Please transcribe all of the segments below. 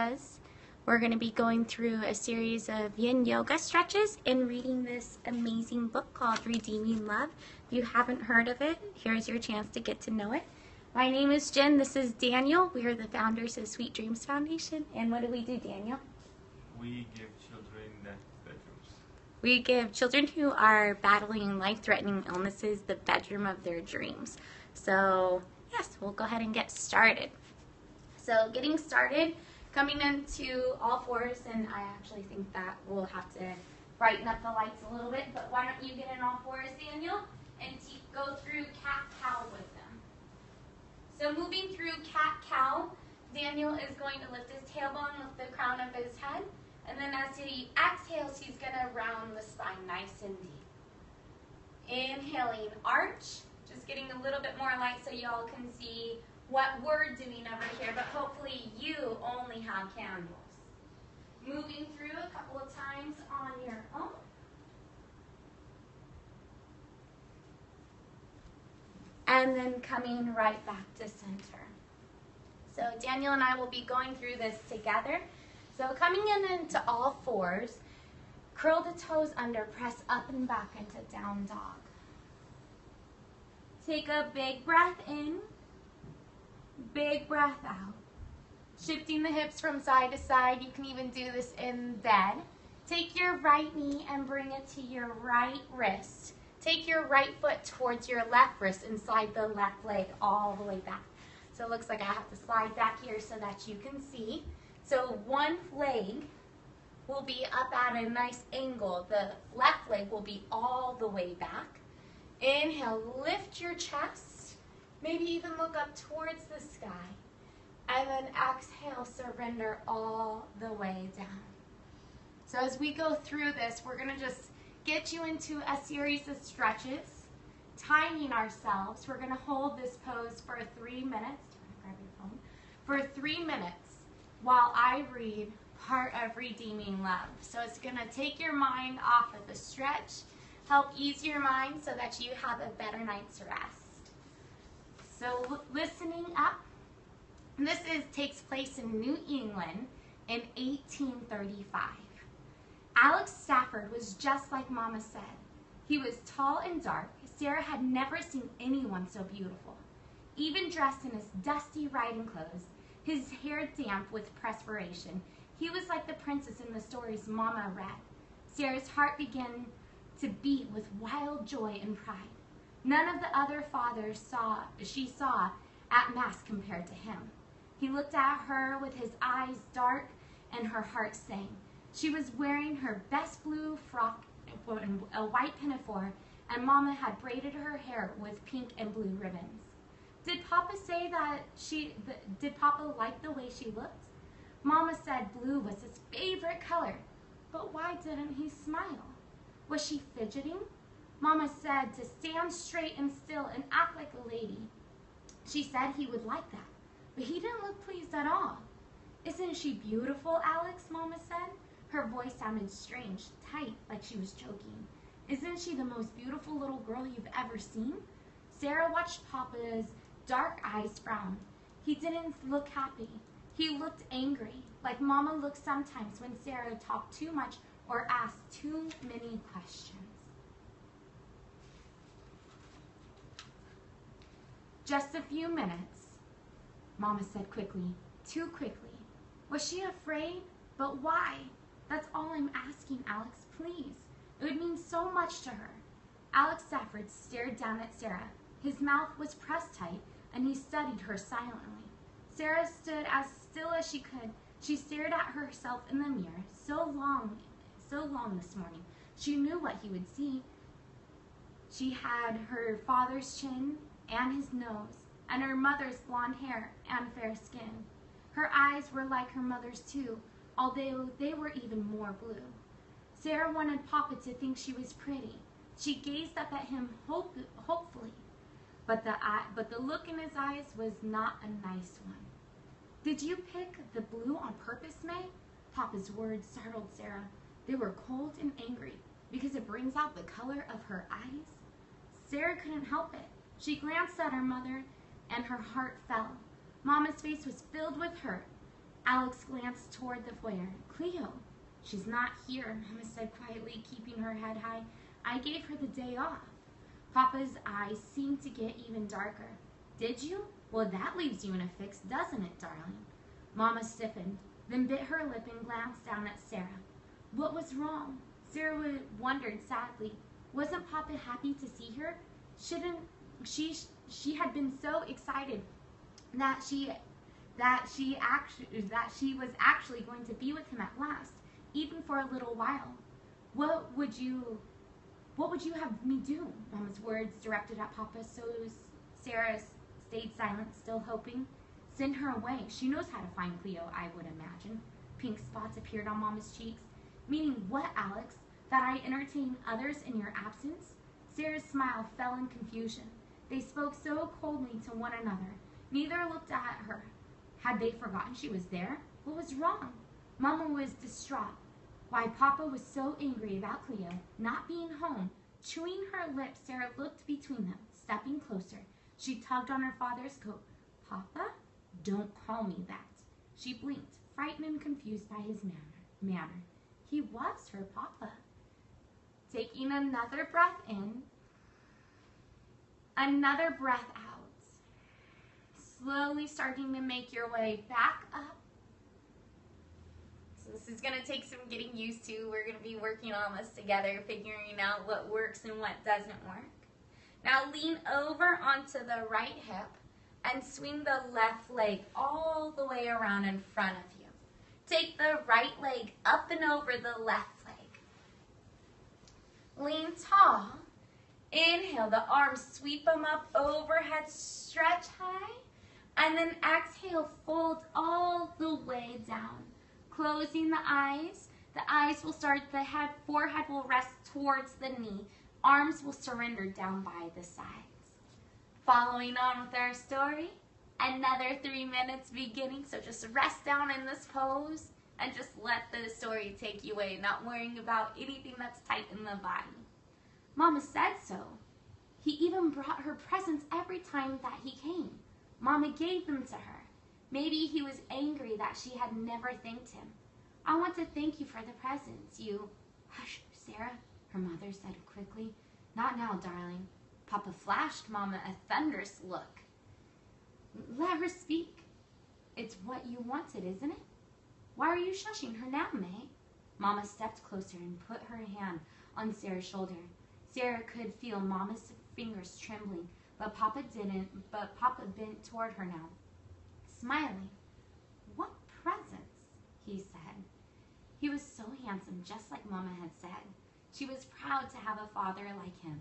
because we're going to be going through a series of yin yoga stretches and reading this amazing book called Redeeming Love. If you haven't heard of it, here's your chance to get to know it. My name is Jen. This is Daniel. We are the founders of Sweet Dreams Foundation. And what do we do, Daniel? We give children bedrooms. We give children who are battling life-threatening illnesses the bedroom of their dreams. So, yes, we'll go ahead and get started. So, getting started, coming into all fours, and I actually think that we'll have to brighten up the lights a little bit, but why don't you get in all fours, Daniel, and go through cat-cow with them. So moving through cat-cow, Daniel is going to lift his tailbone with the crown of his head, and then as he exhales, he's going to round the spine nice and deep. Inhaling arch, just getting a little bit more light so y'all can see what we're doing over here, but hopefully you only have candles. Moving through a couple of times on your own. And then coming right back to center. So Daniel and I will be going through this together. So coming into all fours, curl the toes under, press up and back into down dog. Take a big breath in, big breath out. Shifting the hips from side to side. You can even do this in bed. Take your right knee and bring it to your right wrist. Take your right foot towards your left wrist and slide the left leg all the way back. So it looks like I have to slide back here so that you can see. So one leg will be up at a nice angle. The left leg will be all the way back. Inhale, lift your chest. Maybe even look up towards the sky. And then exhale, surrender all the way down. So as we go through this, we're going to just get you into a series of stretches, timing ourselves. We're going to hold this pose for 3 minutes. Grab your phone. For 3 minutes while I read part of Redeeming Love. So it's going to take your mind off of the stretch, help ease your mind so that you have a better night's rest. So listening up. This takes place in New England in 1835. Alex Stafford was just like Mama said. He was tall and dark. Sarah had never seen anyone so beautiful. Even dressed in his dusty riding clothes, his hair damp with perspiration, he was like the princess in the stories Mama read. Sarah's heart began to beat with wild joy and pride. None of the other fathers she saw at Mass compared to him. He looked at her with his eyes dark and her heart sang. She was wearing her best blue frock, a white pinafore, and Mama had braided her hair with pink and blue ribbons. Did Papa say that did Papa like the way she looked? Mama said blue was his favorite color, but why didn't he smile? Was she fidgeting? Mama said to stand straight and still and act like a lady. She said he would like that, but he didn't look pleased at all. Isn't she beautiful, Alex? Mama said. Her voice sounded strange, tight, like she was joking. Isn't she the most beautiful little girl you've ever seen? Sarah watched Papa's dark eyes frown. He didn't look happy. He looked angry, like Mama looks sometimes when Sarah talked too much or asked too many questions. Just a few minutes, Mama said quickly, too quickly. Was she afraid? But why? That's all I'm asking, Alex, please. It would mean so much to her. Alex Stafford stared down at Sarah. His mouth was pressed tight, and he studied her silently. Sarah stood as still as she could. She stared at herself in the mirror so long this morning. She knew what he would see. She had her father's chin and his nose, and her mother's blonde hair and fair skin. Her eyes were like her mother's too, although they were even more blue. Sarah wanted Papa to think she was pretty. She gazed up at him hopefully, but the look in his eyes was not a nice one. Did you pick the blue on purpose, May? Papa's words startled Sarah. They were cold and angry because it brings out the color of her eyes. Sarah couldn't help it. She glanced at her mother and her heart fell. Mama's face was filled with hurt. Alex glanced toward the foyer. Cleo, she's not here, Mama said quietly, keeping her head high. I gave her the day off. Papa's eyes seemed to get even darker. Did you? Well, that leaves you in a fix, doesn't it, darling? Mama stiffened, then bit her lip and glanced down at Sarah. What was wrong? Sarah wondered sadly. Wasn't Papa happy to see her? She had been so excited that she was actually going to be with him at last, even for a little while. What would you have me do? Mama's words directed at Papa, so Sarah stayed silent, still hoping. Send her away. She knows how to find Cleo, I would imagine. Pink spots appeared on Mama's cheeks. Meaning what, Alex? That I entertain others in your absence? Sarah's smile fell in confusion. They spoke so coldly to one another. Neither looked at her. Had they forgotten she was there? What was wrong? Mama was distraught. Why Papa was so angry about Cleo not being home. Chewing her lips, Sarah looked between them, stepping closer. She tugged on her father's coat. Papa? Don't call me that. She blinked, frightened and confused by his manner. He was her Papa. Taking another breath in, another breath out. Slowly starting to make your way back up. So this is going to take some getting used to. We're going to be working on this together, figuring out what works and what doesn't work. Now lean over onto the right hip and swing the left leg all the way around in front of you. Take the right leg up and over the left leg. Lean tall. Inhale, the arms, sweep them up overhead, stretch high. And then exhale, fold all the way down. Closing the eyes will start, the forehead will rest towards the knee. Arms will surrender down by the sides. Following on with our story, another 3 minutes beginning. So just rest down in this pose and just let the story take you away, not worrying about anything that's tight in the body. Mama said so. He even brought her presents every time that he came. Mama gave them to her. Maybe he was angry that she had never thanked him. I want to thank you for the presents. You... Hush, Sarah, her mother said quickly. Not now, darling. Papa flashed Mama a thunderous look. Let her speak. It's what you wanted, isn't it? Why are you shushing her now, May? Mama stepped closer and put her hand on Sarah's shoulder. Sarah could feel Mama's fingers trembling, but Papa didn't. But Papa bent toward her now, smiling. What presents? He said. He was so handsome, just like Mama had said. She was proud to have a father like him.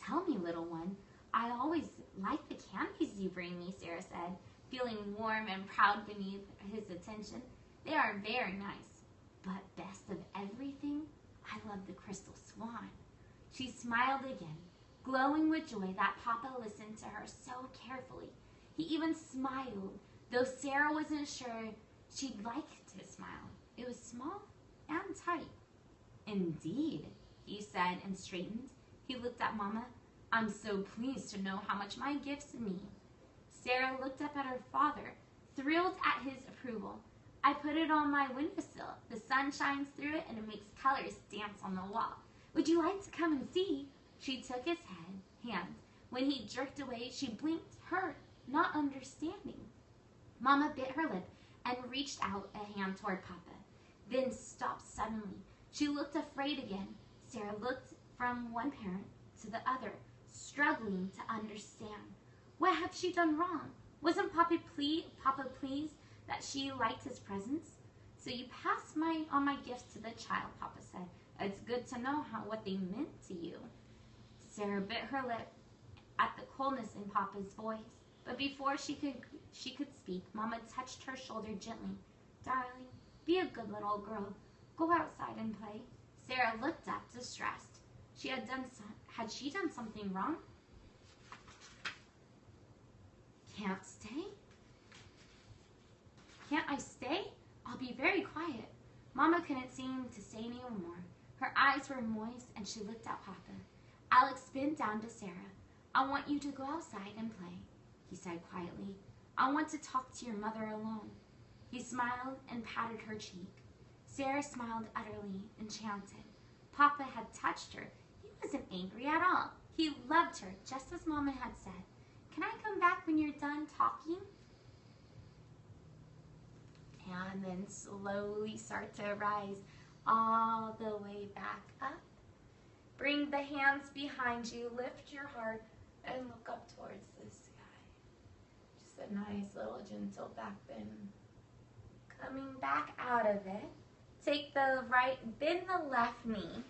Tell me, little one. I always like the candies you bring me, Sarah said, feeling warm and proud beneath his attention. They are very nice. But best of everything, I love the crystal swan. She smiled again, glowing with joy that Papa listened to her so carefully. He even smiled, though Sarah wasn't sure she'd like his smile. It was small and tight. Indeed, he said and straightened. He looked at Mama. I'm so pleased to know how much my gifts mean. Sarah looked up at her father, thrilled at his approval. I put it on my windowsill. The sun shines through it and it makes colors dance on the wall. Would you like to come and see? She took his hand. When he jerked away, she blinked, hurt, not understanding. Mama bit her lip and reached out a hand toward Papa, then stopped suddenly. She looked afraid again. Sarah looked from one parent to the other, struggling to understand. What had she done wrong? Wasn't Papa pleased that she liked his presents? So you passed on my gifts to the child, Papa said. It's good to know what they meant to you. Sarah bit her lip at the coldness in Papa's voice, but before she could speak, Mama touched her shoulder gently. Darling, be a good little girl. Go outside and play. Sarah looked up, distressed. Had she done something wrong? Can't stay? Can't I stay? I'll be very quiet. Mama couldn't seem to say any more. Her eyes were moist and she looked at Papa. Alex bent down to Sarah. I want you to go outside and play, he said quietly. I want to talk to your mother alone. He smiled and patted her cheek. Sarah smiled utterly enchanted. Papa had touched her. He wasn't angry at all. He loved her, just as Mama had said. Can I come back when you're done talking? And then slowly start to rise all the way back up. Bring the hands behind you, lift your heart, and look up towards the sky. Just a nice little gentle back bend. Coming back out of it, take the right, bend the left knee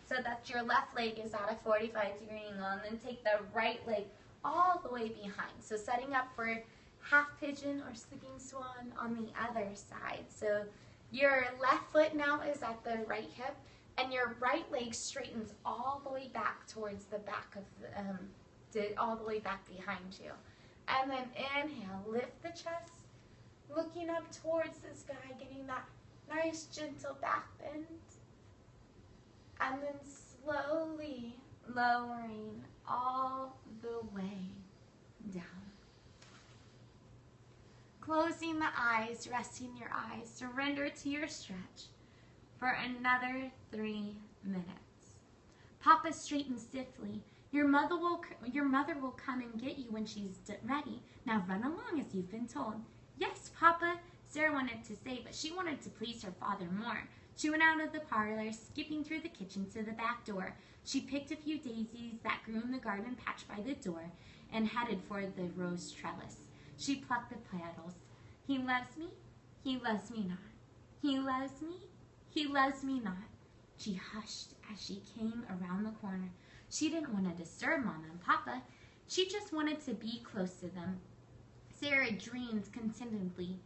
so that your left leg is at a 45-degree angle, and then take the right leg all the way behind. So setting up for half pigeon or sleeping swan on the other side. So your left foot now is at the right hip, and your right leg straightens all the way back towards the back of the, all the way back behind you. And then inhale, lift the chest, looking up towards the sky, getting that nice gentle back bend. And then slowly lowering all the way down. Closing the eyes, resting your eyes, surrender to your stretch for another 3 minutes. Papa straightens stiffly. Your mother will come and get you when she's ready. Now run along as you've been told. Yes, Papa, Sarah wanted to say, but she wanted to please her father more. She went out of the parlor, skipping through the kitchen to the back door. She picked a few daisies that grew in the garden patch by the door and headed for the rose trellis. She plucked the petals. He loves me not. He loves me not. She hushed as she came around the corner. She didn't want to disturb Mama and Papa. She just wanted to be close to them. Sarah dreamed contentedly.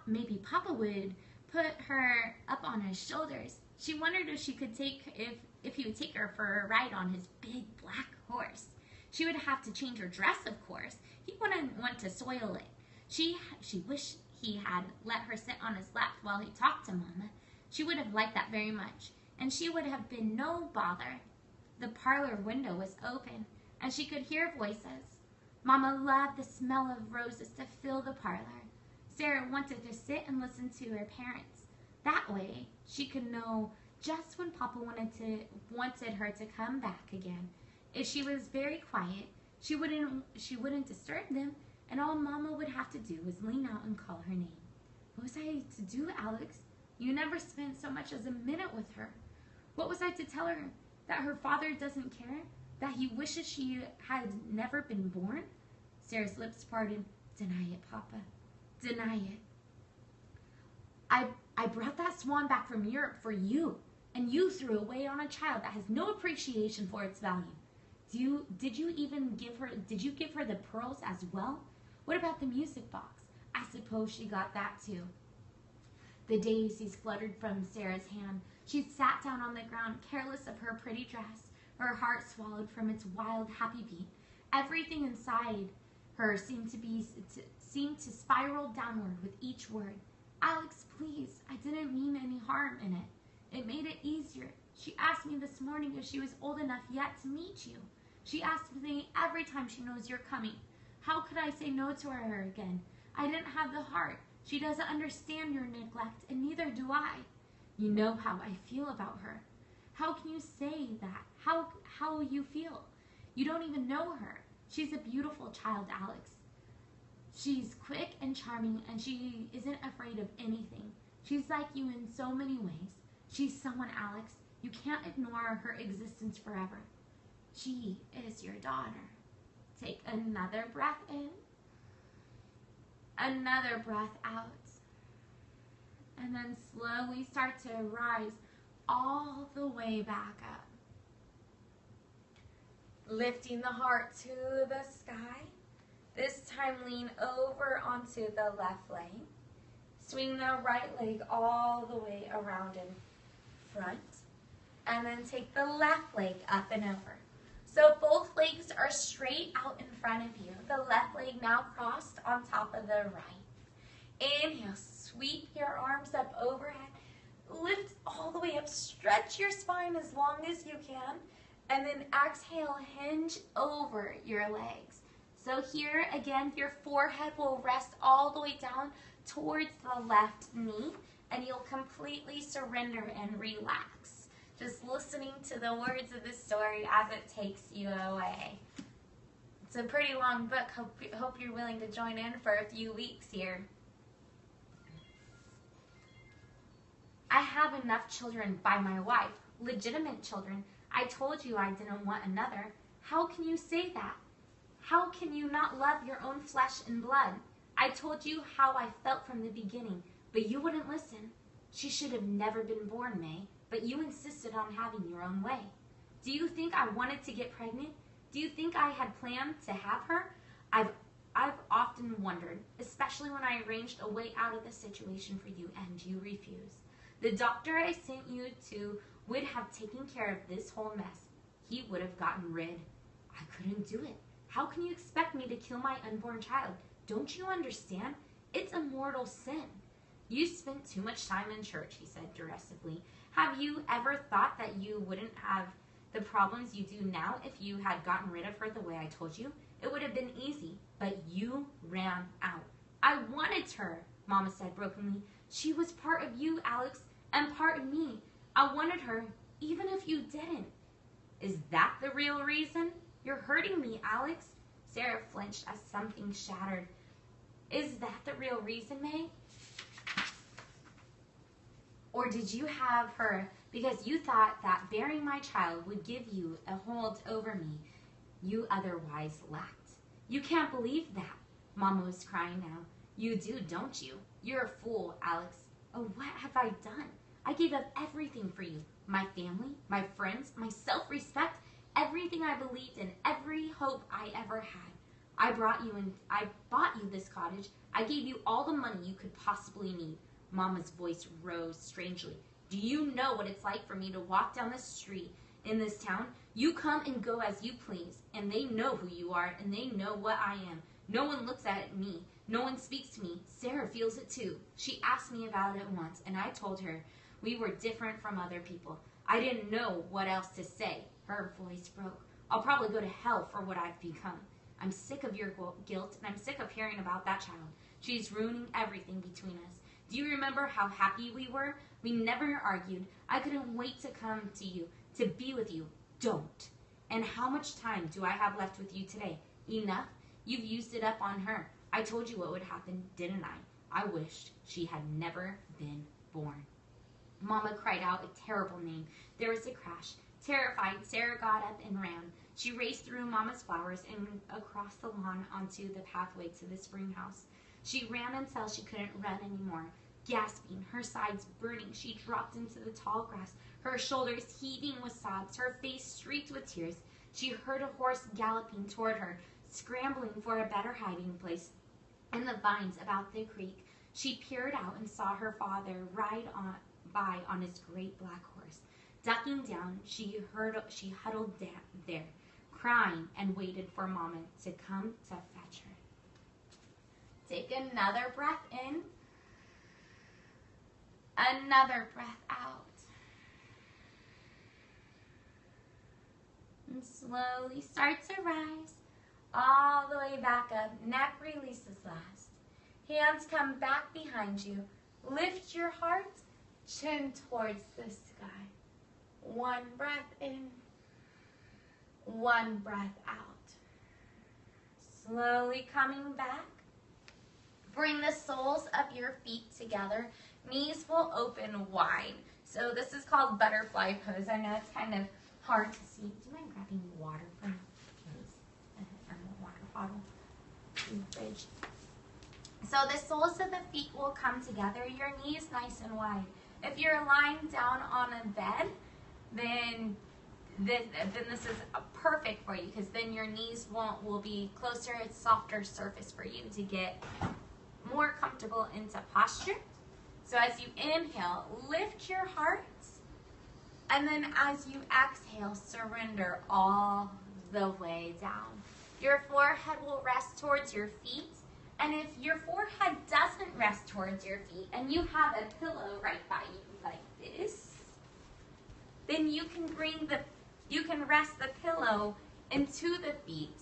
Maybe Papa would put her up on his shoulders. She wondered if she could if he would take her for a ride on his big black horse. She would have to change her dress, of course. He wouldn't want to soil it. She wished he had let her sit on his lap while he talked to Mama. She would have liked that very much, and she would have been no bother. The parlor window was open, and she could hear voices. Mama loved the smell of roses to fill the parlor. Sarah wanted to sit and listen to her parents. That way, she could know just when Papa wanted her to come back again. If she was very quiet, she wouldn't disturb them, and all Mama would have to do was lean out and call her name. What was I to do, Alex? You never spent so much as a minute with her. What was I to tell her? That her father doesn't care? That he wishes she had never been born? Sarah's lips parted. Deny it, Papa. Deny it. I brought that swan back from Europe for you, and you threw away on a child that has no appreciation for its value. Did you give her the pearls as well? What about the music box? I suppose she got that too. The daisies fluttered from Sarah's hand. She sat down on the ground, careless of her pretty dress, her heart swallowed from its wild, happy beat. Everything inside her seemed to spiral downward with each word. Alex, please, I didn't mean any harm in it. It made it easier. She asked me this morning if she was old enough yet to meet you. She asks me every time she knows you're coming. How could I say no to her again? I didn't have the heart. She doesn't understand your neglect, and neither do I. You know how I feel about her. How can you say that? How you feel? You don't even know her. She's a beautiful child, Alex. She's quick and charming, and she isn't afraid of anything. She's like you in so many ways. She's someone, Alex. You can't ignore her existence forever. She is your daughter. Take another breath in, another breath out, and then slowly start to rise all the way back up. Lifting the heart to the sky. This time lean over onto the left leg. Swing the right leg all the way around in front. And then take the left leg up and over. So both legs are straight out in front of you. The left leg now crossed on top of the right. Inhale, sweep your arms up overhead. Lift all the way up. Stretch your spine as long as you can. And then exhale, hinge over your legs. So here, again, your forehead will rest all the way down towards the left knee, and you'll completely surrender and relax. Just listening to the words of the story as it takes you away. It's a pretty long book. Hope you're willing to join in for a few weeks here. I have enough children by my wife, legitimate children. I told you I didn't want another. How can you say that? How can you not love your own flesh and blood? I told you how I felt from the beginning, but you wouldn't listen. She should have never been born, May, but you insisted on having your own way. Do you think I wanted to get pregnant? Do you think I had planned to have her? I've often wondered, especially when I arranged a way out of the situation for you and you refused. The doctor I sent you to would have taken care of this whole mess. He would have gotten rid. I couldn't do it. How can you expect me to kill my unborn child? Don't you understand? It's a mortal sin. You spent too much time in church, he said derisively. Have you ever thought that you wouldn't have the problems you do now if you had gotten rid of her the way I told you? It would have been easy, but you ran out. I wanted her, Mama said brokenly. She was part of you, Alex, and part of me. I wanted her, even if you didn't. Is that the real reason? You're hurting me, Alex. Sarah flinched as something shattered. Is that the real reason, May? Or did you have her because you thought that bearing my child would give you a hold over me you otherwise lacked? You can't believe that. Mama was crying now. You do, don't you? You're a fool, Alex. Oh, what have I done? I gave up everything for you. My family, my friends, my self-respect, everything I believed in, every hope I ever had. I bought you this cottage. I gave you all the money you could possibly need. Mama's voice rose strangely. Do you know what it's like for me to walk down the street in this town? You come and go as you please, and they know who you are, and they know what I am. No one looks at me. No one speaks to me. Sarah feels it too. She asked me about it once, and I told her we were different from other people. I didn't know what else to say. Her voice broke. I'll probably go to hell for what I've become. I'm sick of your guilt, and I'm sick of hearing about that child. She's ruining everything between us. Do you remember how happy we were? We never argued. I couldn't wait to come to you, to be with you. Don't. And how much time do I have left with you today? Enough? You've used it up on her. I told you what would happen, didn't I? I wished she had never been born. Mama cried out a terrible name. There was a crash. Terrified, Sarah got up and ran. She raced through Mama's flowers and across the lawn onto the pathway to the spring house. She ran until she couldn't run anymore. Gasping, her sides burning, she dropped into the tall grass, her shoulders heaving with sobs, her face streaked with tears. She heard a horse galloping toward her, scrambling for a better hiding place in the vines about the creek. She peered out and saw her father ride by on his great black horse. Ducking down, she huddled there, crying, and waited for Mama to come to fetch her. Take another breath in. Another breath out. And slowly start to rise. All the way back up. Neck releases last. Hands come back behind you. Lift your heart. Chin towards the sky. One breath in. One breath out. Slowly coming back. Bring the soles of your feet together. Knees will open wide. So this is called butterfly pose. I know it's kind of hard to see. Do you mind grabbing water from the water bottle in the fridge? So the soles of the feet will come together. Your knees nice and wide. If you're lying down on a bed, then this is perfect for you because then your knees will be closer. It's softer surface for you to get more comfortable into posture. So as you inhale, lift your heart, and then as you exhale, surrender all the way down. Your forehead will rest towards your feet, and if your forehead doesn't rest towards your feet, and you have a pillow right by you like this, then you can rest the pillow into the feet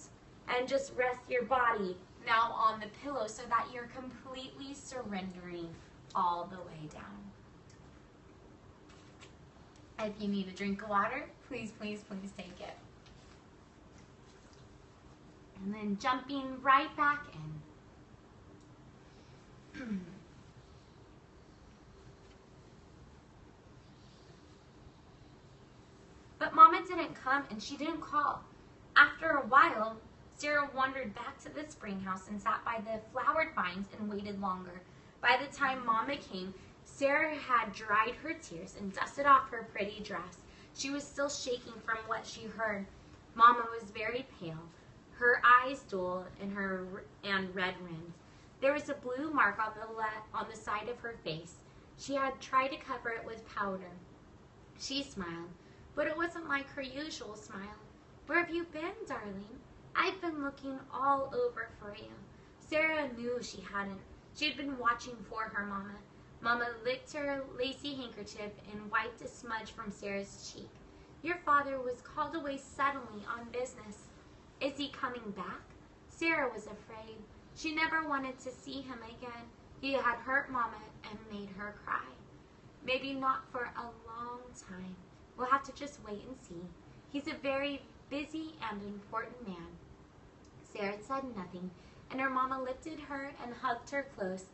and just rest your body now on the pillow so that you're completely surrendering all the way down. If you need a drink of water, please, please, please take it. And then jumping right back in. But Mama didn't come and she didn't call. After a while, Sarah wandered back to the spring house and sat by the flowered vines and waited longer. By the time Mama came, Sarah had dried her tears and dusted off her pretty dress. She was still shaking from what she heard. Mama was very pale, her eyes dull and red rimmed. There was a blue mark on the side of her face. She had tried to cover it with powder. She smiled, but it wasn't like her usual smile. "Where have you been, darling? I've been looking all over for you." Sarah knew she hadn't. She had been watching for her Mama. Mama licked her lacy handkerchief and wiped a smudge from Sarah's cheek. "Your father was called away suddenly on business. Is he coming back?" Sarah was afraid. She never wanted to see him again. He had hurt Mama and made her cry. "Maybe not for a long time. We'll have to just wait and see. He's a very busy and important man." Sarah said nothing, and her Mama lifted her and hugged her close.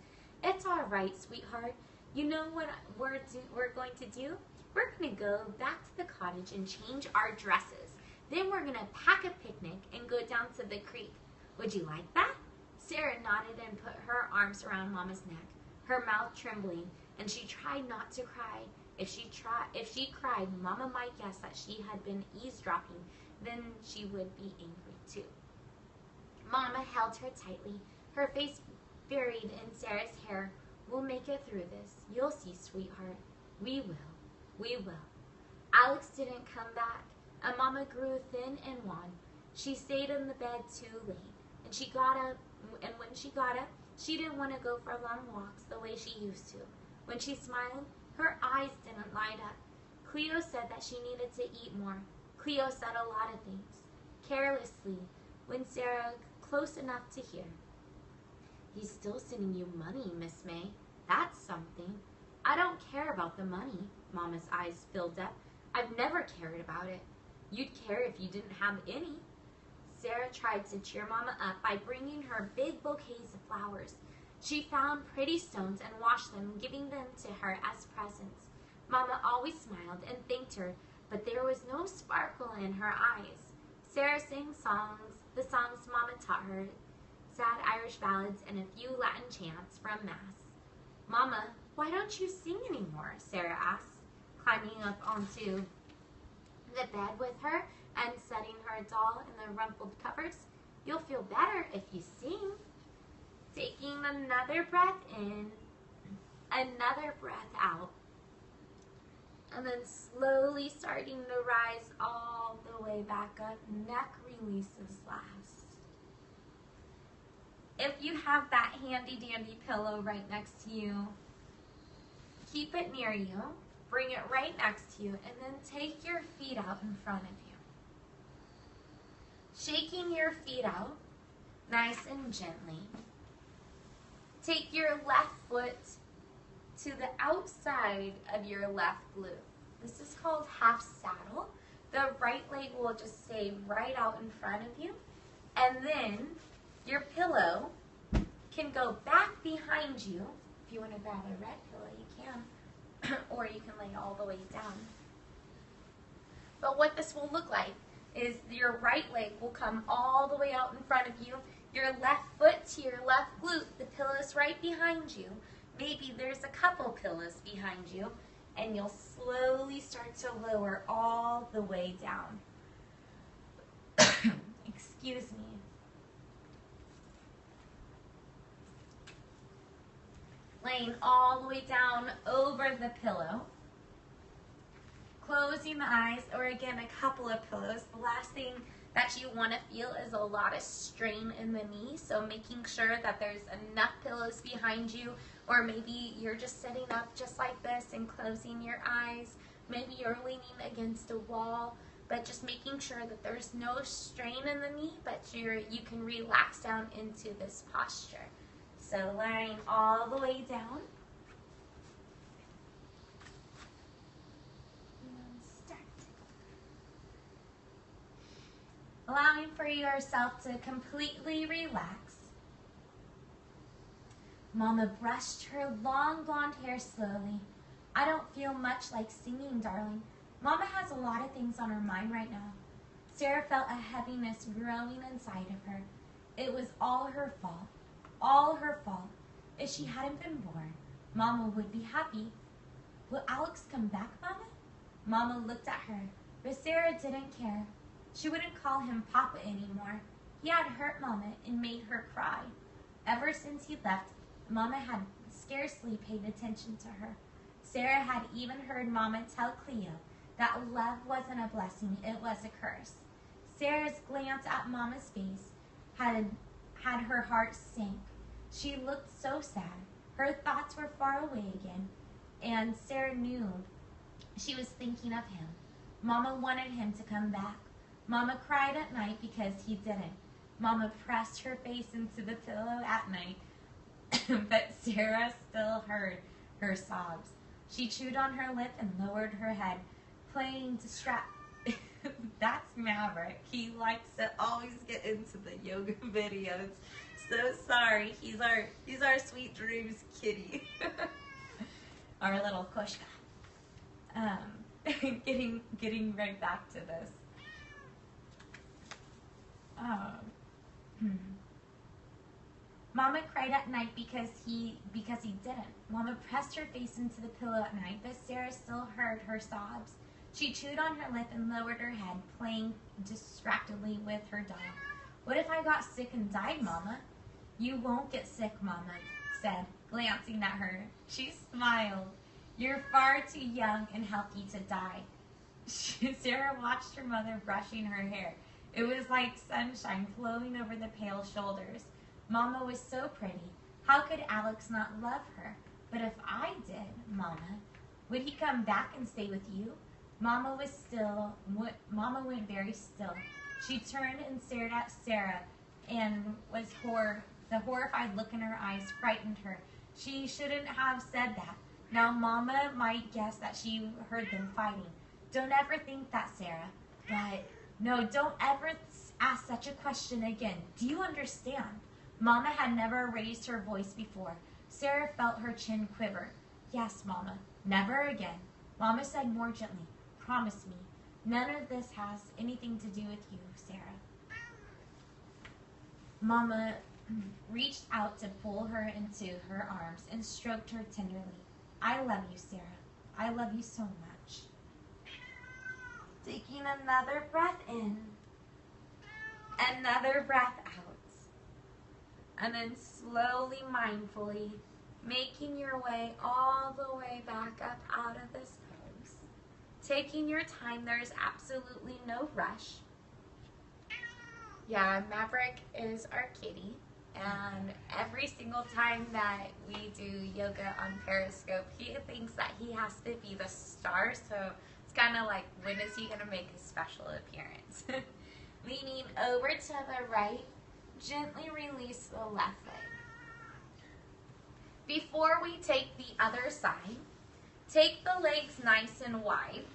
"It's all right, sweetheart. You know what we're going to do? We're going to go back to the cottage and change our dresses. Then we're going to pack a picnic and go down to the creek. Would you like that?" Sarah nodded and put her arms around Mama's neck, her mouth trembling, and she tried not to cry. If she cried, Mama might guess that she had been eavesdropping. Then she would be angry too. Mama held her tightly, her face buried in Sarah's hair. "We'll make it through this. You'll see, sweetheart. We will. We will." Alex didn't come back, and Mama grew thin and wan. She stayed in the bed too late, and when she got up, she didn't want to go for long walks the way she used to. When she smiled, her eyes didn't light up. Cleo said that she needed to eat more. Cleo said a lot of things, carelessly, when Sarah close enough to hear. "He's still sending you money, Miss May. That's something." "I don't care about the money." Mama's eyes filled up. "I've never cared about it. You'd care if you didn't have any." Sarah tried to cheer Mama up by bringing her big bouquets of flowers. She found pretty stones and washed them, giving them to her as presents. Mama always smiled and thanked her, but there was no sparkle in her eyes. Sarah sang songs, the songs Mama taught her, sad Irish ballads, and a few Latin chants from Mass. "Mama, why don't you sing anymore?" Sarah asked, climbing up onto the bed with her and setting her doll in the rumpled covers. "You'll feel better if you sing." Taking another breath in, another breath out, and then slowly starting to rise all the way back up. Neck releases last. If you have that handy dandy pillow right next to you, keep it near you, bring it right next to you, and then take your feet out in front of you. Shaking your feet out nice and gently. Take your left foot to the outside of your left glute. This is called half saddle. The right leg will just stay right out in front of you. And then your pillow can go back behind you. If you want to grab a red pillow, you can. Or you can lay it all the way down. But what this will look like is your right leg will come all the way out in front of you. Your left foot to your left glute, the pillow's right behind you. Maybe there's a couple pillows behind you, and you'll slowly start to lower all the way down. Excuse me. Laying all the way down over the pillow. Closing the eyes, or again, a couple of pillows. The last thing that you want to feel is a lot of strain in the knee, so making sure that there's enough pillows behind you, or maybe you're just sitting up just like this and closing your eyes. Maybe you're leaning against a wall. but just making sure that there's no strain in the knee, but you can relax down into this posture. So lying all the way down. And start. Allowing for yourself to completely relax. Mama brushed her long blonde hair slowly. I don't feel much like singing, darling. Mama has a lot of things on her mind right now. Sarah felt a heaviness growing inside of her. It was all her fault. All her fault. If she hadn't been born, Mama would be happy. Will Alex come back, Mama? Mama looked at her, but Sarah didn't care. She wouldn't call him Papa anymore. He had hurt Mama and made her cry. Ever since he left, Mama had scarcely paid attention to her. Sarah had even heard Mama tell Cleo that love wasn't a blessing, it was a curse. Sarah's glance at Mama's face had her heart sink. She looked so sad. Her thoughts were far away again, and Sarah knew she was thinking of him. Mama wanted him to come back. Mama cried at night because he didn't. Mama pressed her face into the pillow at night, but Sarah still heard her sobs. She chewed on her lip and lowered her head, playing That's Maverick. He likes to always get into the yoga videos. So sorry. He's our Sweet Dreams kitty. Our little Kushka. Getting right back to this. Mama cried at night because he didn't. Mama pressed her face into the pillow at night, but Sarah still heard her sobs. She chewed on her lip and lowered her head, playing distractedly with her doll. What if I got sick and died, Mama? You won't get sick, Mama said, glancing at her. She smiled. You're far too young and healthy to die. Sarah watched her mother brushing her hair. It was like sunshine flowing over the pale shoulders. Mama was so pretty. How could Alex not love her? But if I did, Mama, would he come back and stay with you? Mama went very still. She turned and stared at Sarah, and the horrified look in her eyes frightened her. She shouldn't have said that. Now Mama might guess that she heard them fighting. Don't ever think that, Sarah. But no, don't ever ask such a question again. Do you understand? Mama had never raised her voice before. Sarah felt her chin quiver. Yes, Mama, never again. Mama said more gently, promise me, none of this has anything to do with you, Sarah. Mama reached out to pull her into her arms and stroked her tenderly. I love you, Sarah. I love you so much. Taking another breath in, another breath out. And then slowly, mindfully, making your way all the way back up out of this pose. Taking your time, there's absolutely no rush. Yeah, Maverick is our kitty. And every single time that we do yoga on Periscope, he thinks that he has to be the star. So it's kind of like, when is he going to make his special appearance? Leaning over to the right. Gently release the left leg. Before we take the other side, take the legs nice and wide.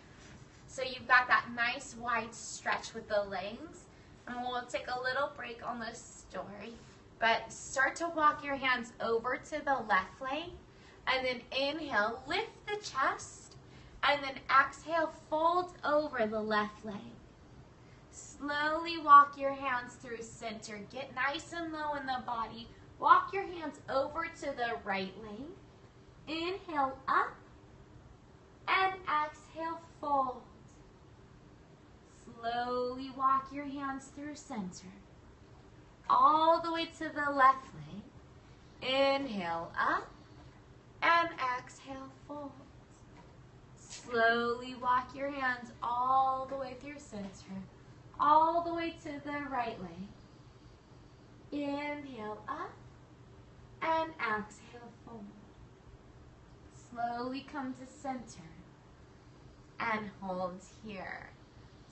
So you've got that nice wide stretch with the legs. And we'll take a little break on this story. But start to walk your hands over to the left leg. And then inhale, lift the chest. And then exhale, fold over the left leg. Slowly walk your hands through center. Get nice and low in the body. Walk your hands over to the right leg. Inhale up. And exhale, fold. Slowly walk your hands through center. All the way to the left leg. Inhale up. And exhale, fold. Slowly walk your hands all the way through center. All the way to the right leg. Inhale up and exhale, fold. Slowly come to center and hold here.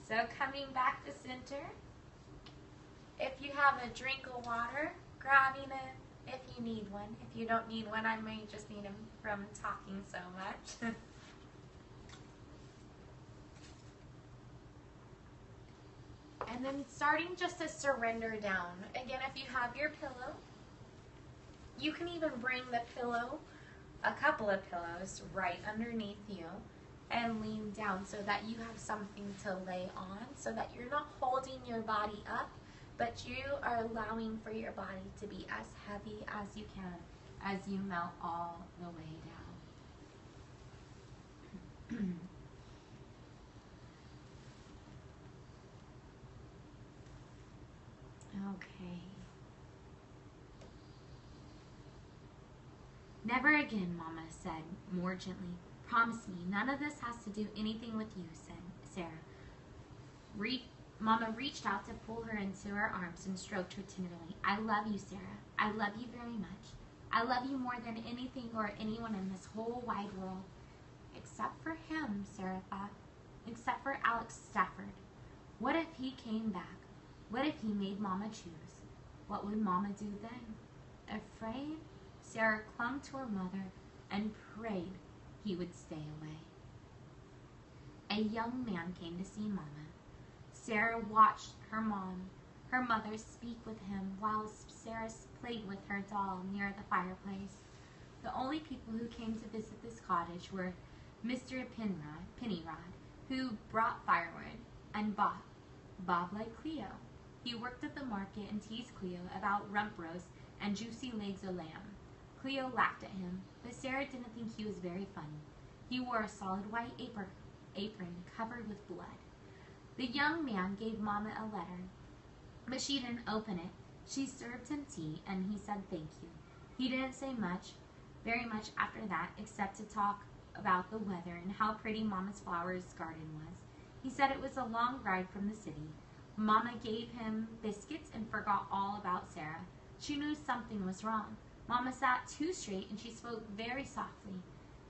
So coming back to center. If you have a drink of water, grabbing it if you need one. If you don't need one, I may just need them from talking so much. And then starting just to surrender down. Again, if you have your pillow, you can even bring the pillow, a couple of pillows, right underneath you and lean down so that you have something to lay on, so that you're not holding your body up, but you are allowing for your body to be as heavy as you can as you melt all the way down. Okay. Never again, Mama said more gently. Promise me, none of this has to do anything with you, said Sarah. Mama reached out to pull her into her arms and stroked her tenderly. I love you, Sarah. I love you very much. I love you more than anything or anyone in this whole wide world. Except for him, Sarah thought. Except for Alex Stafford. What if he came back? What if he made Mama choose? What would Mama do then? Afraid, Sarah clung to her mother and prayed he would stay away. A young man came to see Mama. Sarah watched her mother speak with him while Sarah played with her doll near the fireplace. The only people who came to visit this cottage were Mr. Penrod, who brought firewood, and Bob liked Cleo. He worked at the market and teased Cleo about rump roast and juicy legs of lamb. Cleo laughed at him, but Sarah didn't think he was very funny. He wore a solid white apron covered with blood. The young man gave Mama a letter, but she didn't open it. She served him tea, and he said thank you. He didn't say very much after that, except to talk about the weather and how pretty Mama's flowers garden was. He said it was a long ride from the city. Mama gave him biscuits and forgot all about Sarah. She knew something was wrong. Mama sat too straight, and she spoke very softly.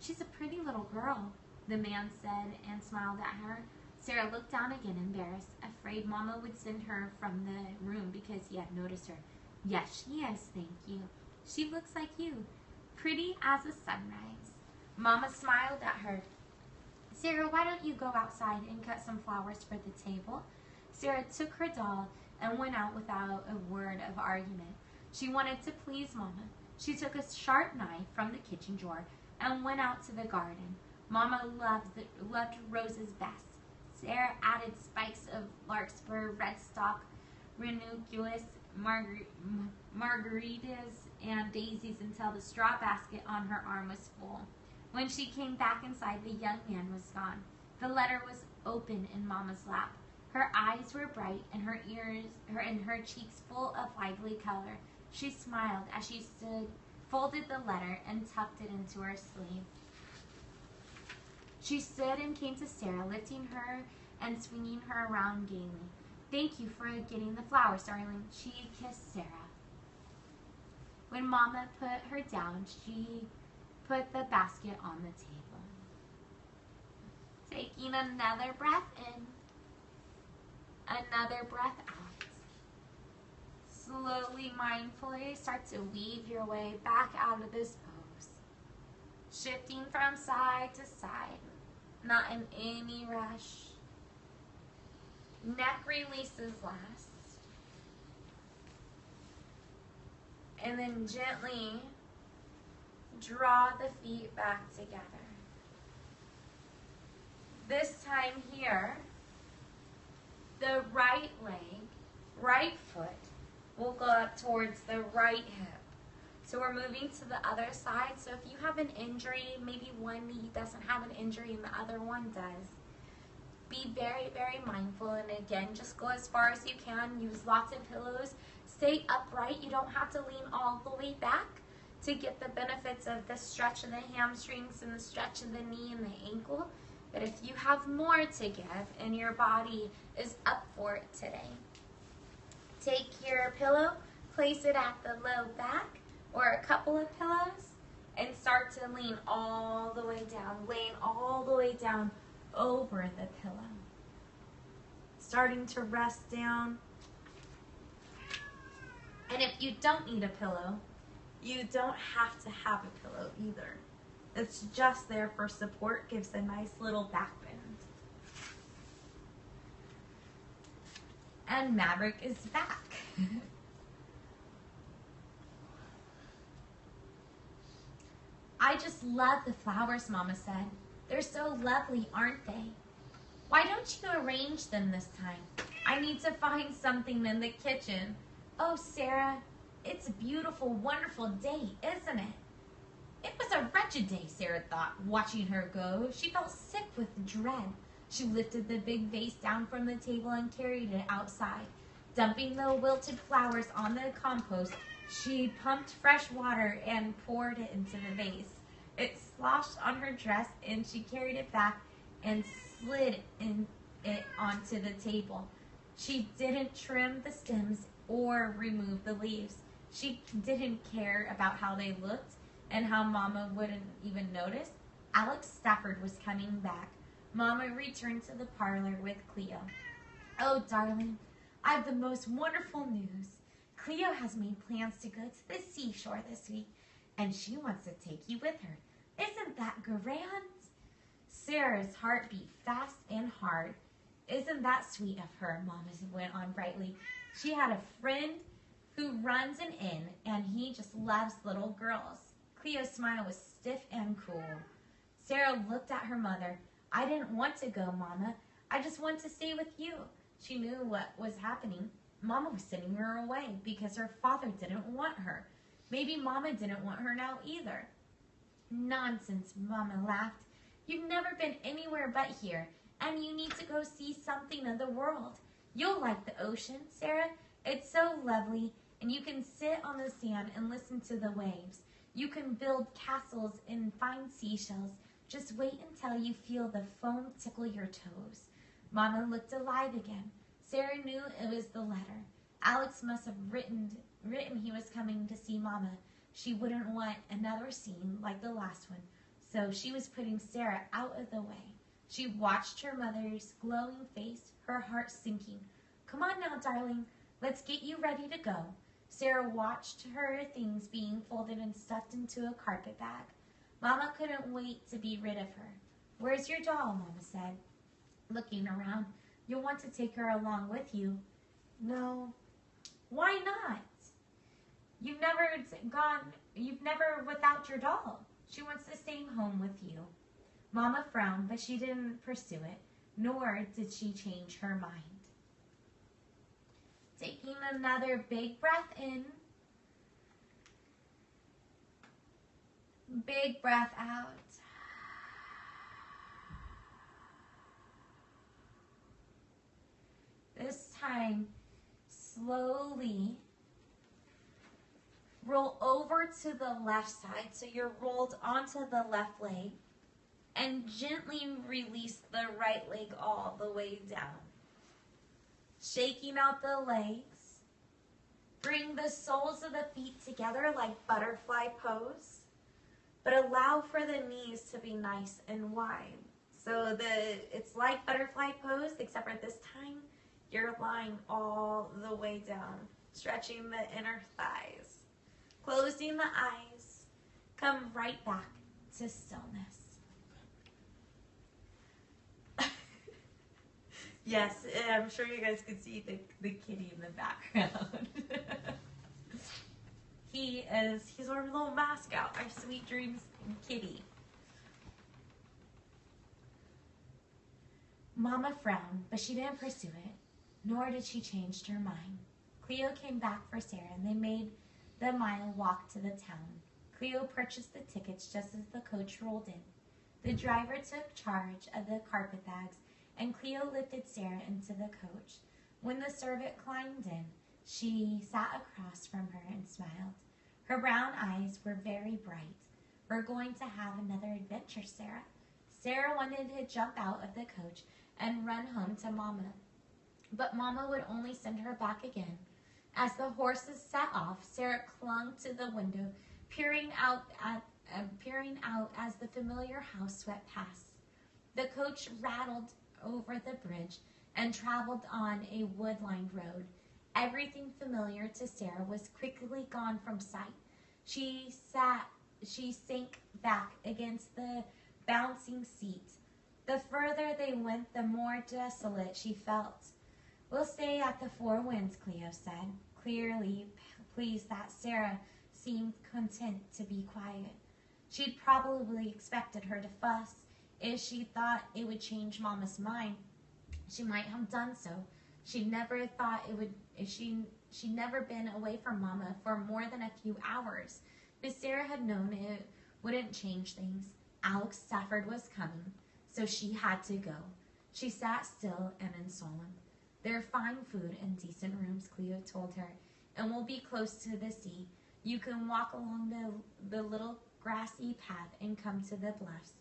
She's a pretty little girl, the man said, and smiled at her. Sarah looked down again, embarrassed, afraid Mama would send her from the room because he had noticed her. Yes, she is, thank you. She looks like you, pretty as a sunrise. Mama smiled at her. Sarah, why don't you go outside and cut some flowers for the table? Sarah took her doll and went out without a word of argument. She wanted to please Mama. She took a sharp knife from the kitchen drawer and went out to the garden. Mama loved roses best. Sarah added spikes of larkspur, redstock, ranunculus, margaritas, and daisies until the straw basket on her arm was full. When she came back inside, the young man was gone. The letter was open in Mama's lap. Her eyes were bright and her cheeks full of lively color. She smiled as she folded the letter and tucked it into her sleeve. She stood and came to Sarah, lifting her and swinging her around gaily. Thank you for getting the flowers, darling. She kissed Sarah. When Mama put her down, she put the basket on the table. Taking another breath in, another breath out. Slowly, mindfully, start to weave your way back out of this pose. Shifting from side to side, not in any rush. Neck releases last. And then gently draw the feet back together. This time here, the right leg, right foot, will go up towards the right hip. So we're moving to the other side. So if you have an injury, maybe one knee doesn't have an injury and the other one does, be very, very mindful. And again, just go as far as you can. Use lots of pillows. Stay upright. You don't have to lean all the way back to get the benefits of the stretch of the hamstrings and the stretch of the knee and the ankle. But if you have more to give and your body is up for it today, take your pillow, place it at the low back or a couple of pillows, and start to lean all the way down, laying all the way down over the pillow. starting to rest down. And if you don't need a pillow, you don't have to have a pillow either. It's just there for support, gives a nice little back bend. And Maverick is back. I just love the flowers, Mama said. They're so lovely, aren't they? Why don't you arrange them this time? I need to find something in the kitchen. Oh, Sarah, it's a beautiful, wonderful day, isn't it? It was a wretched day, Sarah thought, watching her go. She felt sick with dread. She lifted the big vase down from the table and carried it outside. Dumping the wilted flowers on the compost, she pumped fresh water and poured it into the vase. It sloshed on her dress, and she carried it back and slid it onto the table. She didn't trim the stems or remove the leaves. She didn't care about how they looked and how Mama wouldn't even notice. Alex Stafford was coming back. Mama returned to the parlor with Cleo. Oh, darling, I have the most wonderful news. Cleo has made plans to go to the seashore this week, and she wants to take you with her. Isn't that grand? Sarah's heart beat fast and hard. Isn't that sweet of her? Mama went on brightly. She had a friend who runs an inn, and he just loves little girls. Cleo's smile was stiff and cool. Sarah looked at her mother. I didn't want to go, Mama. I just want to stay with you. She knew what was happening. Mama was sending her away because her father didn't want her. Maybe Mama didn't want her now either. Nonsense, Mama laughed. You've never been anywhere but here, and you need to go see something of the world. You'll like the ocean, Sarah. It's so lovely, and you can sit on the sand and listen to the waves. You can build castles and find seashells. Just wait until you feel the foam tickle your toes. Mama looked alive again. Sarah knew it was the letter. Alex must have written he was coming to see Mama. She wouldn't want another scene like the last one, so she was putting Sarah out of the way. She watched her mother's glowing face, her heart sinking. Come on now, darling. Let's get you ready to go. Sarah watched her things being folded and stuffed into a carpet bag. Mama couldn't wait to be rid of her. Where's your doll? Mama said, looking around. You'll want to take her along with you. No. Why not? You've never without your doll. She wants to stay home with you. Mama frowned, but she didn't pursue it, nor did she change her mind. Taking another big breath in. Big breath out. This time, slowly roll over to the left side so you're rolled onto the left leg, and gently release the right leg all the way down. Shaking out the legs. Bring the soles of the feet together like butterfly pose, but allow for the knees to be nice and wide. So it's like butterfly pose, except for this time, you're lying all the way down, stretching the inner thighs. Closing the eyes, come right back to stillness. Yes, I'm sure you guys could see the kitty in the background. He's our little mascot, our Sweet Dreams kitty. Mama frowned, but she didn't pursue it, nor did she change her mind. Cleo came back for Sarah, and they made the mile walk to the town. Cleo purchased the tickets just as the coach rolled in. The driver took charge of the carpet bags, and Cleo lifted Sarah into the coach. When the servant climbed in, she sat across from her and smiled. Her brown eyes were very bright. We're going to have another adventure, Sarah. Sarah wanted to jump out of the coach and run home to Mama, but Mama would only send her back again. As the horses set off, Sarah clung to the window, peering out as the familiar house swept past. The coach rattled over the bridge, and traveled on a wood-lined road. Everything familiar to Sarah was quickly gone from sight. She sank back against the bouncing seat. The further they went, the more desolate she felt. "We'll stay at the Four Winds," Cleo said, clearly pleased that Sarah seemed content to be quiet. She'd probably expected her to fuss. If she thought it would change Mama's mind, she might have done so. She'd never thought it would. She'd never been away from Mama for more than a few hours, but Sarah had known it wouldn't change things. Alex Stafford was coming, so she had to go. She sat still and in solemn. "They're fine food and decent rooms," Cleo told her, "and we'll be close to the sea. You can walk along the little grassy path and come to the bluffs.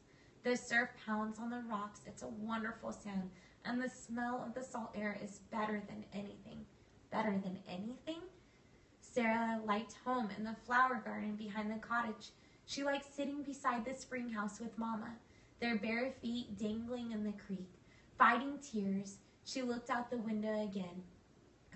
The surf pounds on the rocks. It's a wonderful sound, and the smell of the salt air is better than anything." Better than anything? Sarah liked home in the flower garden behind the cottage. She liked sitting beside the spring house with Mama, their bare feet dangling in the creek. Fighting tears, she looked out the window again.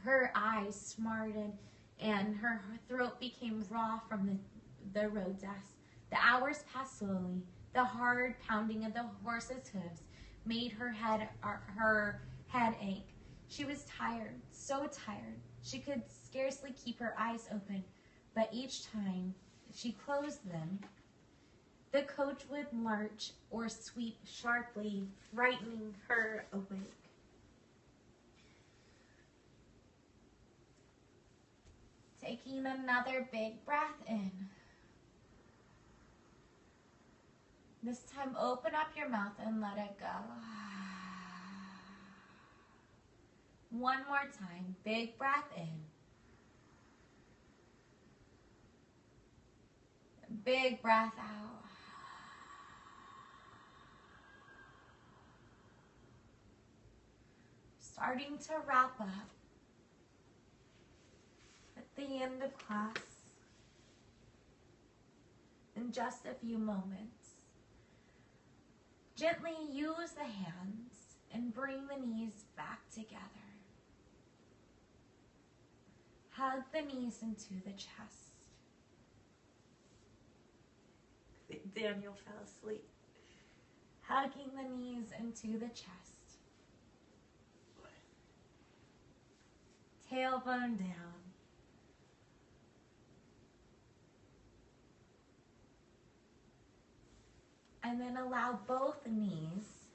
Her eyes smarted and her throat became raw from the road dust. The hours passed slowly. The hard pounding of the horse's hooves made her head ache. She was tired, so tired. She could scarcely keep her eyes open, but each time she closed them, the coach would lurch or sweep sharply, frightening her awake. Taking another big breath in. This time, open up your mouth and let it go. One more time, big breath in. Big breath out. Starting to wrap up at the end of class in just a few moments. Gently use the hands and bring the knees back together. Hug the knees into the chest. Daniel fell asleep. Hugging the knees into the chest. Tailbone down. And then allow both knees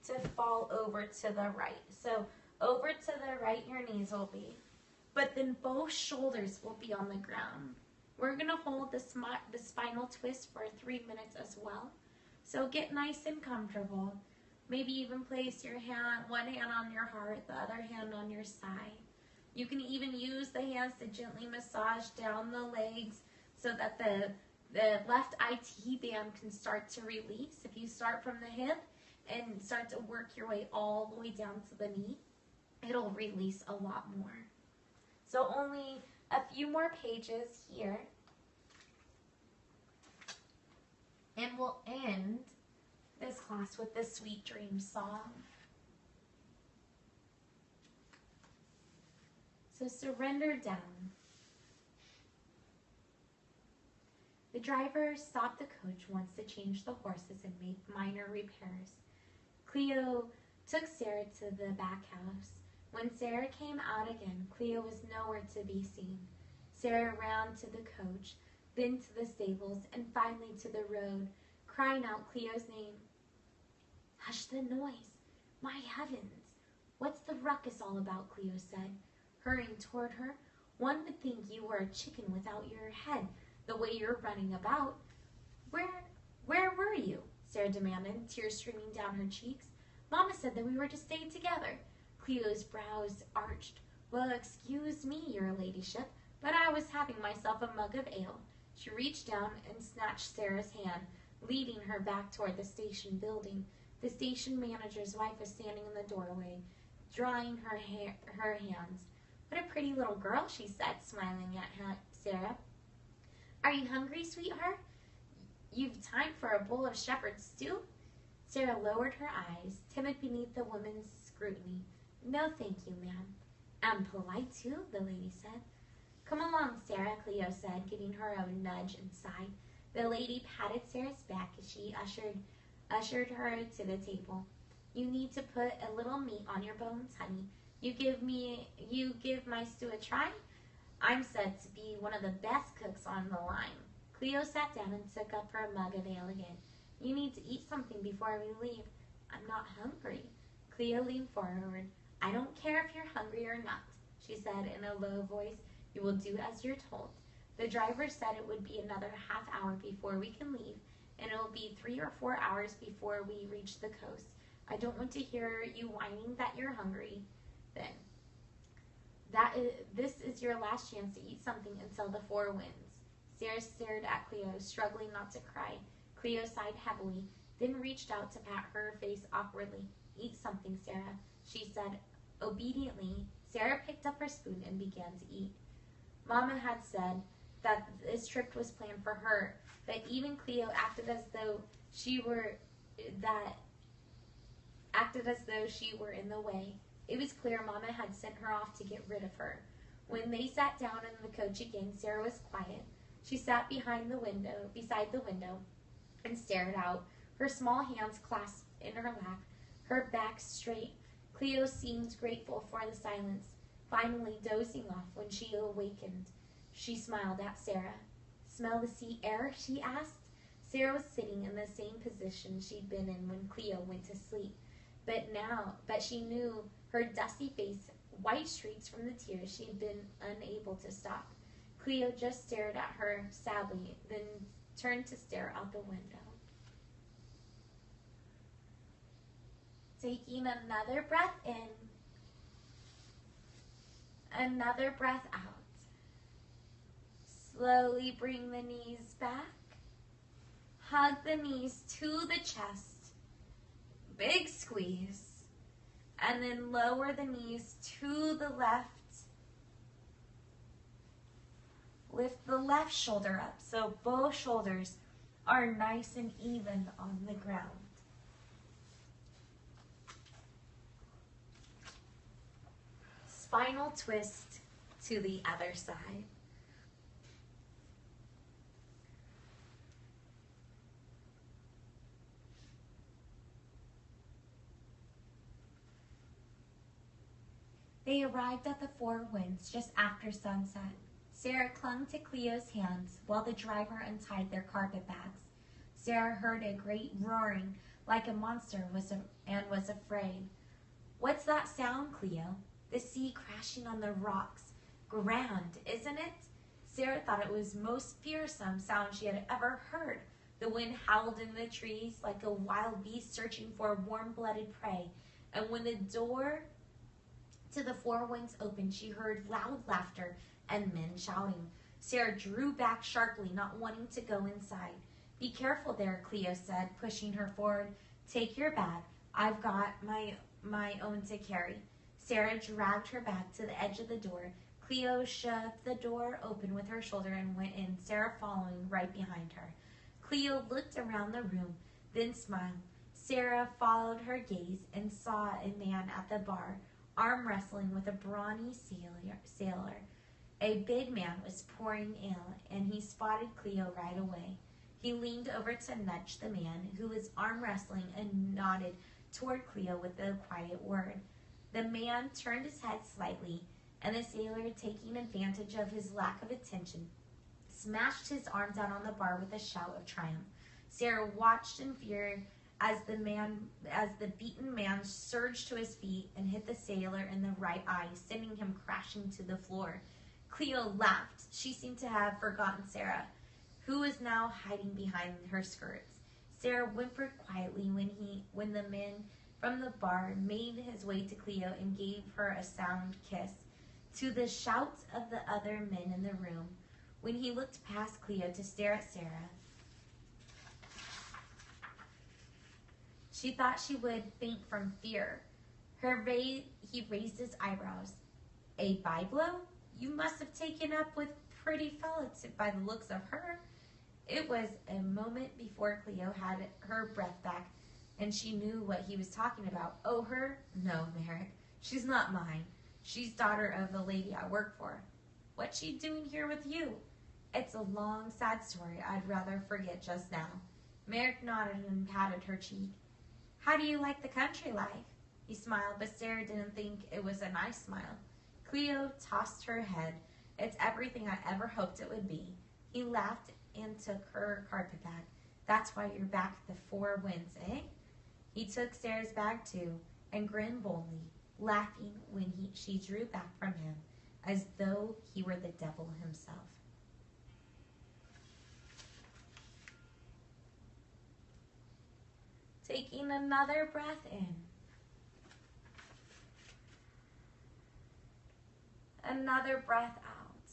to fall over to the right. So over to the right your knees will be, but then both shoulders will be on the ground. We're going to hold the spinal twist for 3 minutes as well. So get nice and comfortable. Maybe even place your one hand on your heart, the other hand on your side. You can even use the hands to gently massage down the legs so that the left IT band can start to release. If you start from the hip and start to work your way all the way down to the knee, it'll release a lot more. So only a few more pages here. And we'll end this class with the Sweet Dreams song. So surrender down. The driver stopped the coach once to change the horses and make minor repairs. Cleo took Sarah to the back house. When Sarah came out again, Cleo was nowhere to be seen. Sarah ran to the coach, then to the stables, and finally to the road, crying out Cleo's name. "Hush the noise! My heavens! What's the ruckus all about?" Cleo said, hurrying toward her. "One would think you were a chicken without your head, the way you're running about." Where were you?" Sarah demanded, tears streaming down her cheeks. "Mama said that we were to stay together." Cleo's brows arched. "Well, excuse me, your ladyship, but I was having myself a mug of ale." She reached down and snatched Sarah's hand, leading her back toward the station building. The station manager's wife was standing in the doorway, drying her hands. "What a pretty little girl," she said, smiling at Sarah. "Are you hungry, sweetheart? You've time for a bowl of shepherd's stew?" Sarah lowered her eyes, timid beneath the woman's scrutiny. No, thank you, ma'am. And polite, too, the lady said. Come along, Sarah, Cleo said, giving her a nudge inside. The lady patted Sarah's back as she ushered her to the table. You need to put a little meat on your bones, honey. You give my stew a try? I'm said to be one of the best cooks on the line. Cleo sat down and took up her mug of ale again. You need to eat something before we leave. I'm not hungry. Cleo leaned forward. I don't care if you're hungry or not, she said in a low voice. You will do as you're told. The driver said it would be another half hour before we can leave, and it will be 3 or 4 hours before we reach the coast. I don't want to hear you whining that you're hungry then. This is your last chance to eat something until the four winds. Sarah stared at Cleo, struggling not to cry. Cleo sighed heavily, then reached out to pat her face awkwardly. Eat something, Sarah, she said. Obediently, Sarah picked up her spoon and began to eat. Mama had said that this trip was planned for her, but even Cleo acted as though she were in the way. It was clear Mama had sent her off to get rid of her. When they sat down in the coach again, Sarah was quiet. She sat beside the window, and stared out, her small hands clasped in her lap, her back straight. Cleo seemed grateful for the silence, finally dozing off when she awakened. She smiled at Sarah. Smell the sea air? She asked. Sarah was sitting in the same position she'd been in when Cleo went to sleep. But she knew her dusty face, white streaks from the tears she had been unable to stop. Cleo just stared at her sadly, then turned to stare out the window. Taking another breath in, another breath out. Slowly bring the knees back. Hug the knees to the chest. Big squeeze. And then lower the knees to the left. Lift the left shoulder up so both shoulders are nice and even on the ground. Spinal twist to the other side. They arrived at the Four Winds just after sunset. Sarah clung to Cleo's hands while the driver untied their carpet bags. Sarah heard a great roaring like a monster and was afraid. What's that sound, Cleo? The sea crashing on the rocks. Grand, isn't it? Sarah thought it was the most fearsome sound she had ever heard. The wind howled in the trees like a wild beast searching for warm-blooded prey. And when the door to the Four Winds opened, she heard loud laughter and men shouting. Sarah drew back sharply, not wanting to go inside. Be careful there, Cleo said, pushing her forward. Take your bag. I've got my own to carry. Sarah dragged her bag to the edge of the door. Cleo shoved the door open with her shoulder and went in, Sarah following right behind her. Cleo looked around the room, then smiled. Sarah followed her gaze and saw a man at the bar, arm wrestling with a brawny sailor. A big man was pouring ale, and he spotted Cleo right away. He leaned over to nudge the man, who was arm wrestling, and nodded toward Cleo with a quiet word. The man turned his head slightly, and the sailor, taking advantage of his lack of attention, smashed his arms out on the bar with a shout of triumph. Sarah watched in fear as the beaten man surged to his feet and hit the sailor in the right eye, sending him crashing to the floor. Cleo laughed. She seemed to have forgotten Sarah, who was now hiding behind her skirts. Sarah whimpered quietly when the man from the bar made his way to Cleo and gave her a sound kiss. To the shouts of the other men in the room, when he looked past Cleo to stare at Sarah, she thought she would faint from fear. He raised his eyebrows. A byblow? You must have taken up with pretty fellow by the looks of her. It was a moment before Cleo had her breath back. and she knew what he was talking about. Oh, her? No, Merrick. She's not mine. She's daughter of the lady I work for. What's she doing here with you? It's a long, sad story I'd rather forget just now. Merrick nodded and patted her cheek. How do you like the country life? He smiled, but Sarah didn't think it was a nice smile. Cleo tossed her head. It's everything I ever hoped it would be. He laughed and took her carpet bag. That's why you're back at the Four Winds, eh? He took Sarah's bag too and grinned boldly, laughing when she drew back from him, as though he were the devil himself. Taking another breath in. Another breath out.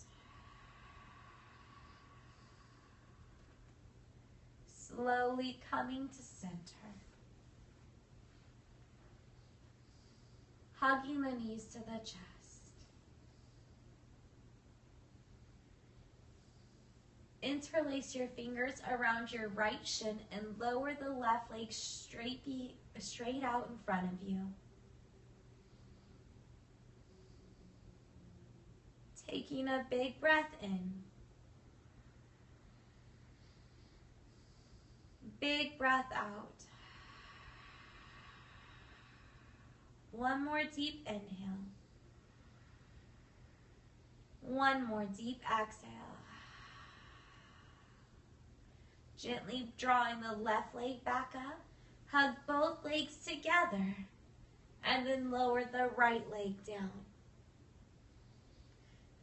Slowly coming to center. Hugging the knees to the chest. Interlace your fingers around your right shin and lower the left leg straight out in front of you. Taking a big breath in. Big breath out. One more deep inhale. One more deep exhale. Gently drawing the left leg back up. Hug both legs together. And then lower the right leg down.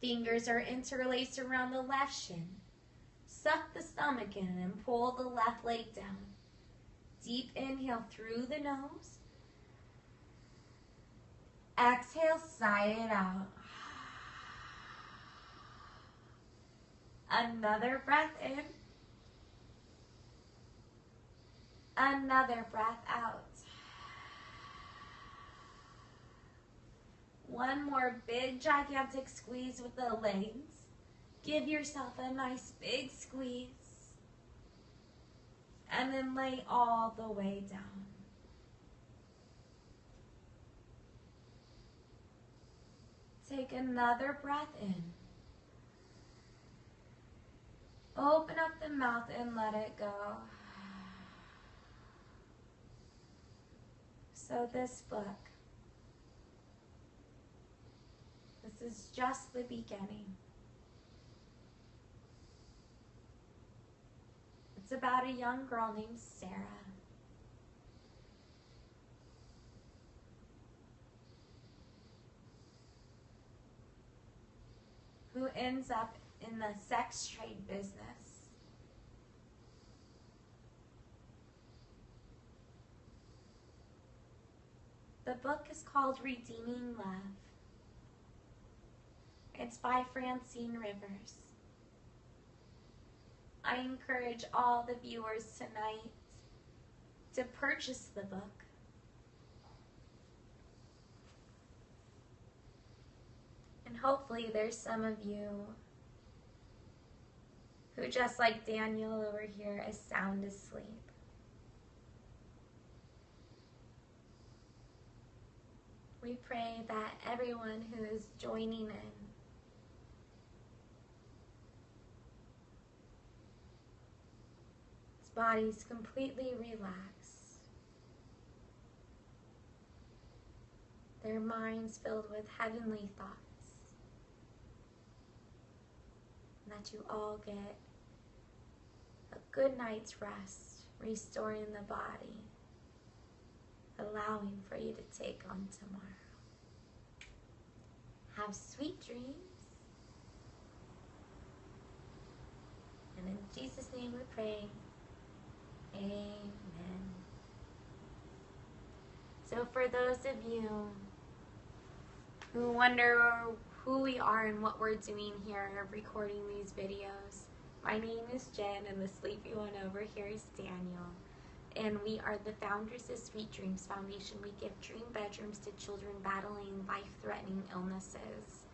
Fingers are interlaced around the left shin. Suck the stomach in and pull the left leg down. Deep inhale through the nose. Exhale, sigh it out. Another breath in. Another breath out. One more big, gigantic squeeze with the legs. Give yourself a nice big squeeze. And then lay all the way down. Take another breath in. Open up the mouth and let it go. So this book, this is just the beginning. It's about a young girl named Sarah. Who ends up in the sex trade business. The book is called Redeeming Love. It's by Francine Rivers. I encourage all the viewers tonight to purchase the book. And hopefully there's some of you who, just like Daniel over here, is sound asleep. We pray that everyone who is joining in his body's completely relaxed. Their minds filled with heavenly thoughts. And that you all get a good night's rest, restoring the body, allowing for you to take on tomorrow. Have sweet dreams. And in Jesus' name we pray. Amen. So for those of you who wonder who we are and what we're doing here recording these videos, my name is Jen and the sleepy one over here is Daniel. And we are the founders of Sweet Dreams Foundation. We give dream bedrooms to children battling life-threatening illnesses.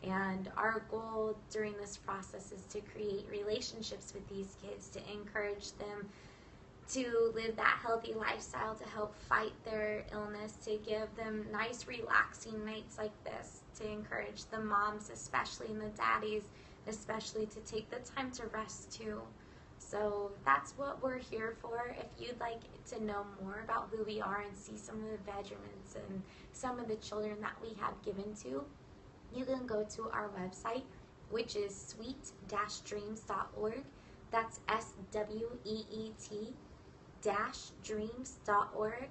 And our goal during this process is to create relationships with these kids, to encourage them to live that healthy lifestyle, to help fight their illness, to give them nice relaxing nights like this, to encourage the moms especially and the daddies especially to take the time to rest too. So that's what we're here for. If you'd like to know more about who we are and see some of the veterans and some of the children that we have given to, you can go to our website, which is sweet-dreams.org. That's SWEET-dreams.org.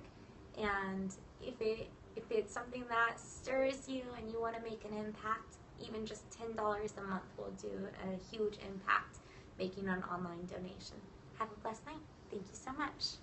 And if it's something that stirs you and you want to make an impact, even just $10 a month will do a huge impact making an online donation. Have a blessed night. Thank you so much.